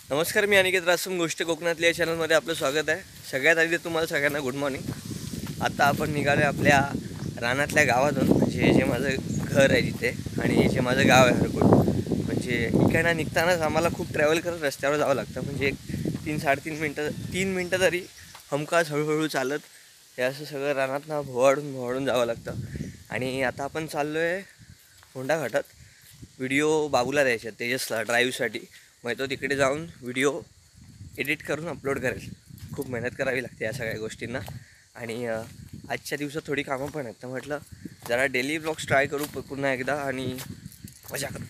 नमस्कार, मी अनिकेत रासम गोष्ट कोकणातल्या चॅनलमध्ये आपलं स्वागत आहे. सगळ्यात आधी तुम्हाला सगळ्यांना गुड मॉर्निंग. आता आपण निघालो आपल्या रानातल्या गावातून, म्हणजे हे जे माझं घर आहे तिथे आणि हे जे माझं गाव आहे हरकुट. म्हणजे इकडनं निघतानाच आम्हाला खूप ट्रॅव्हल करत रस्त्यावर जावं लागतं. म्हणजे एक 3-3.5 मिनटं तरी हमखास हळूहळू चालत हे असं सगळं रानातनं भोवाडून जावं लागतं. आणि आता आपण चाललो आहे फोंडा घाटात. व्हिडिओ बाबूला द्यायचे तेजसला ड्राईव्हसाठी. मग तो तिकडे जाऊन व्हिडिओ एडिट करून अपलोड करेल. खूप मेहनत करावी लागते या सगळ्या गोष्टींना. आणि आजच्या दिवसात थोडी कामं पण आहेत, तर म्हटलं जरा डेली ब्लॉग्स ट्राय करू पुन्हा एकदा आणि मजा करू.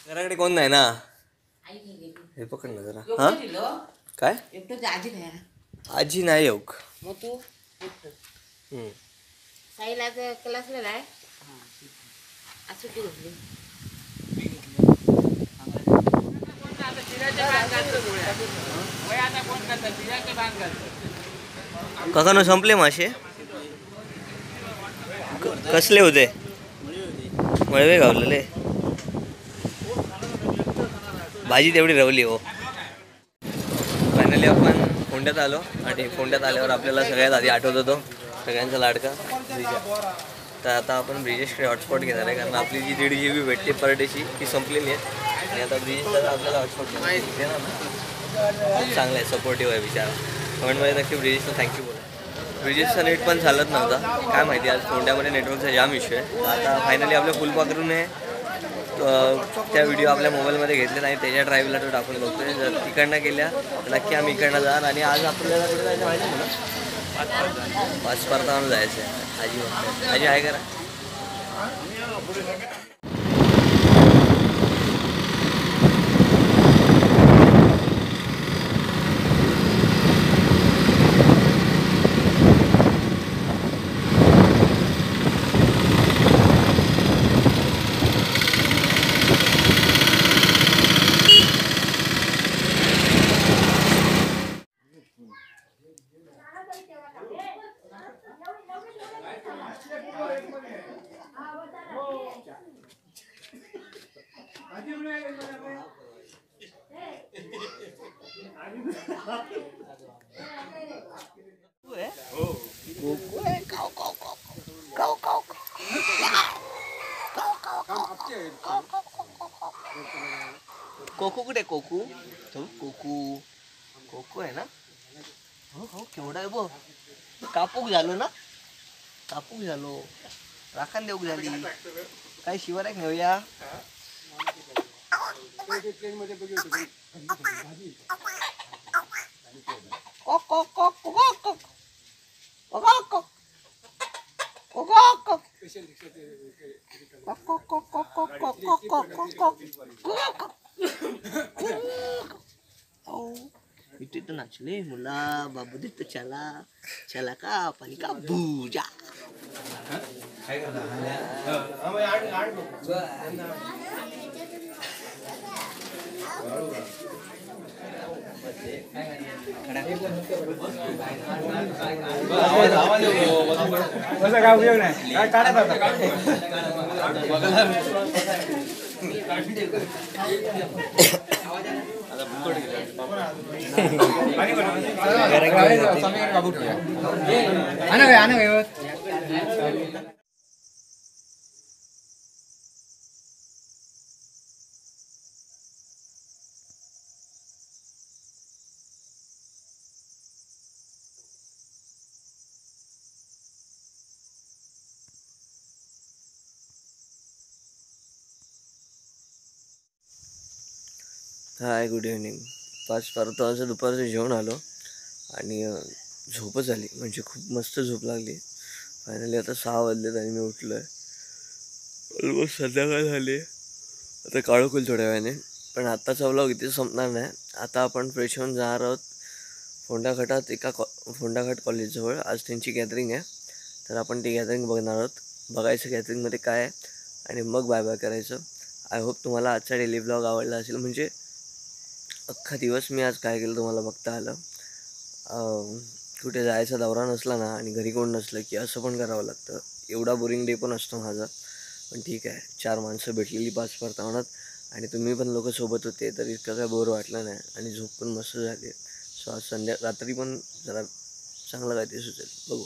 घराकडे कोण नाही ना, हे पकड ना जरा. हां काय आजी नाही येऊ. मग तू साईला क्लासला आहे असं ती घेतली. काकानो संपले मासे. कसले होते? मळवे गावलेले. भाजी तेवढी रवली हो. फायनली आपण फोंड्यात आलो आणि फोंड्यात आल्यावर आपल्याला सगळ्यात आधी आठवत होतो सगळ्यांचा लाडका ब्रिजा. तर आता आपण ब्रिजेशकडे हॉटस्पॉट घेणार आहे, कारण आपली जी 1.5 GB भेटते पर डेची ती संपलेली आहे. आणि आता ब्रिजेशला आपल्याला हॉटस्पॉट घेणार ना. खूप चांगलं आहे, सपोर्टिव्ह आहे बिचारा. कमेंटमध्ये नक्की ब्रिजेशला थँक्यू बोला. ब्रिजेशचा नेट पण चालत नव्हता, काय माहिती आज फोंड्यामध्ये नेटवर्कचा जाम इश्यू आहे. आता फायनली आपल्या फुलपाखरूने त्या व्हिडिओ आपल्या मोबाईलमध्ये घेतले नाही, त्याच्या ड्राईव्हला तो टाकून बघतोय. जर तिकडनं गेल्या नक्की आम्ही इकडनं जाणार. आणि आज आपल्याला कुठे जायचं माहिती आहे मला, 5 परतावून जायचं आहे. आजी म्हणते, आजी आहे करा. कोकू कुठे? कोकू तो कोकू कोकू आहे ना. हो हो, केवढा आहे बघ. कापूक झालो ना, कापूक झालो. राखण देऊक झाली. काय शिवार आहे घेऊया. इथे तर नाचले मुला बाबू दित चला चला का पाणी का बूजा. काय उपयोग नाही, काय काढत आता. हाय, गुड इव्हनिंग. 5 परतावाचं दुपारचं जेवण आलो आणि झोपच आली. म्हणजे खूप मस्त झोप लागली. फायनली आता 6 वाजलेत आणि मी उठलो आहे. ऑलमोस्ट संध्याकाळ झाली. आता काळोख होईल थोड्या वेळाने. पण आत्ताचा व्लॉग इथे संपणार नाही. आता आपण फ्रेश होऊन जाणार आहोत फोंडाघाटात फोंडाघाट कॉलेजजवळ. आज त्यांची गॅदरिंग आहे, तर आपण ती गॅदरिंग बघणार आहोत. बघायचं गॅदरिंगमध्ये काय आहे आणि मग बाय बाय करायचं. आय होप तुम्हाला आजचा डेली ब्लॉग आवडला असेल. म्हणजे अख्खा दिवस मी आज काय केलं तुम्हाला बघता आलं. कुठे जायचा दौरा नसला ना आणि घरी कोण नसलं की असं पण करावं लागतं. एवढा बोरिंग डे पण असतो माझा. पण ठीक आहे, 4 माणसं भेटलेली 5 परतावणात आणि तुम्ही पण लोक सोबत होते तर इतकं काय बोर वाटलं नाही आणि झोप पण मस्त झाली. सो आज रात्री पण जरा चांगलं काय ते सुचेल, बघू.